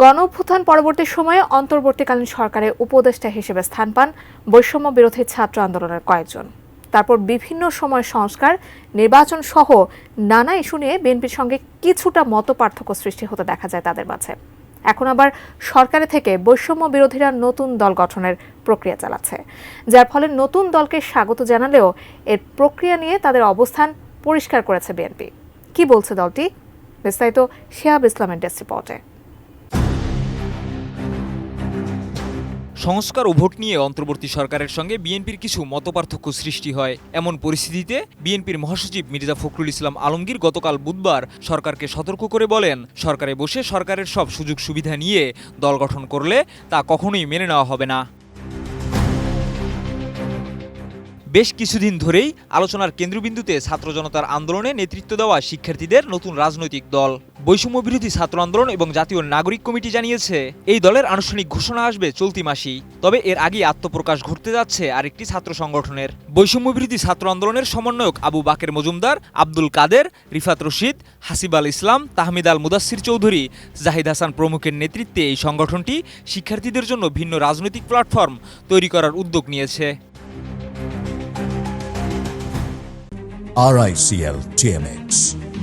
গণঅভ্যুত্থান পরবর্তী সময়ে অন্তর্বর্তীকালীন সরকারের উপদেষ্টা হিসেবে স্থান পান বৈষম্য বিরোধী ছাত্র আন্দোলনের কয়েকজন। তারপর বিভিন্ন সময় সংস্কার, নির্বাচন সহ নানা ইস্যু নিয়ে বিএনপির সঙ্গে কিছুটা মতপার্থক্য সৃষ্টি হতে দেখা যায় তাদের মাঝে। এখন আবার সরকারে থেকে বৈষম্য বিরোধীরা নতুন দল গঠনের প্রক্রিয়া চালাচ্ছে, যার ফলে নতুন দলকে স্বাগত জানালেও এর প্রক্রিয়া নিয়ে তাদের অবস্থান পরিষ্কার করেছে বিএনপি। কি বলছে দলটি? বিস্তারিত শিহাব ইসলামের ডেস্ক রিপোর্টে। সংস্কার ও ভোট নিয়ে অন্তর্বর্তী সরকারের সঙ্গে বিএনপির কিছু মতপার্থক্য সৃষ্টি হয়। এমন পরিস্থিতিতে বিএনপির মহাসচিব মির্জা ফখরুল ইসলাম আলমগীর গতকাল বুধবার সরকারকে সতর্ক করে বলেন, সরকারে বসে সরকারের সব সুযোগ সুবিধা নিয়ে দল গঠন করলে তা কখনোই মেনে নেওয়া হবে না। বেশ কিছুদিন ধরেই আলোচনার কেন্দ্রবিন্দুতে ছাত্র জনতার আন্দোলনে নেতৃত্ব দেওয়া শিক্ষার্থীদের নতুন রাজনৈতিক দল বৈষম্য বিরোধী ছাত্র আন্দোলন এবং জাতীয় নাগরিক কমিটি জানিয়েছে, এই দলের আনুষ্ঠানিক ঘোষণা আসবে চলতি মাসেই। তবে এর আগে আত্মপ্রকাশ ঘটতে যাচ্ছে আরেকটি ছাত্র সংগঠনের। বৈষম্য বিরোধী ছাত্র আন্দোলনের সমন্বয়ক আবু বাকের মজুমদার, আব্দুল কাদের, রিফাত রশিদ, হাসিব আল ইসলাম, তাহমিদ আল মুদাসসির চৌধুরী, জাহিদ হাসান প্রমুখের নেতৃত্বে এই সংগঠনটি শিক্ষার্থীদের জন্য ভিন্ন রাজনৈতিক প্ল্যাটফর্ম তৈরি করার উদ্যোগ নিয়েছে। RICL TMX,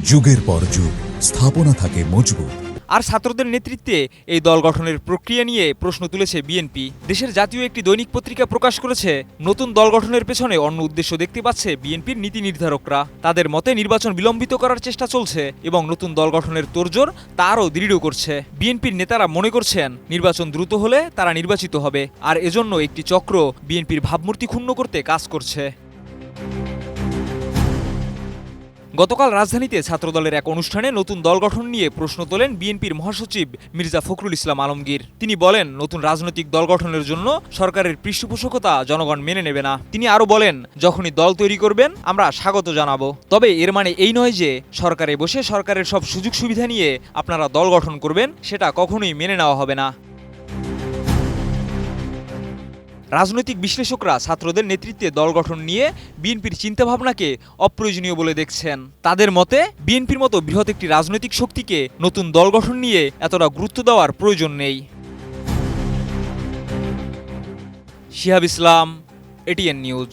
যুগের পর যুগ স্থাপনা থাকে মজবুত। আর ছাত্রদের নেতৃত্বে এই দল গঠনের প্রক্রিয়া নিয়ে প্রশ্ন তুলেছে বিএনপি। দেশের জাতীয় একটি দৈনিক পত্রিকা প্রকাশ করেছে, নতুন দল গঠনের পেছনে অন্য উদ্দেশ্য দেখতে পাচ্ছে বিএনপির নীতি নির্ধারকরা। তাদের মতে নির্বাচন বিলম্বিত করার চেষ্টা চলছে এবং নতুন দল গঠনের তোড়জোড় তা আরও দৃঢ় করছে। বিএনপির নেতারা মনে করছেন নির্বাচন দ্রুত হলে তারা নির্বাচিত হবে, আর এজন্য একটি চক্র বিএনপির ভাবমূর্তি ক্ষুণ্ণ করতে কাজ করছে। গতকাল রাজধানীতে ছাত্রদলের এক অনুষ্ঠানে নতুন দল গঠন নিয়ে প্রশ্ন তোলেন বিএনপির মহাসচিব মির্জা ফখরুল ইসলাম আলমগীর। তিনি বলেন, নতুন রাজনৈতিক দল গঠনের জন্য সরকারের পৃষ্ঠপোষকতা জনগণ মেনে নেবে না। তিনি আরও বলেন, যখনই দল তৈরি করবেন আমরা স্বাগত জানাবো, তবে এর মানে এই নয় যে সরকারে বসে সরকারের সব সুযোগ সুবিধা নিয়ে আপনারা দল গঠন করবেন, সেটা কখনোই মেনে নেওয়া হবে না। রাজনৈতিক বিশ্লেষকরা ছাত্রদের নেতৃত্বে দল গঠন নিয়ে বিএনপির চিন্তাভাবনাকে অপ্রয়োজনীয় বলে দেখছেন। তাদের মতে বিএনপির মতো বৃহৎ একটি রাজনৈতিক শক্তিকে নতুন দল গঠন নিয়ে এতটা গুরুত্ব দেওয়ার প্রয়োজন নেই। শিহাব ইসলাম, ATN নিউজ।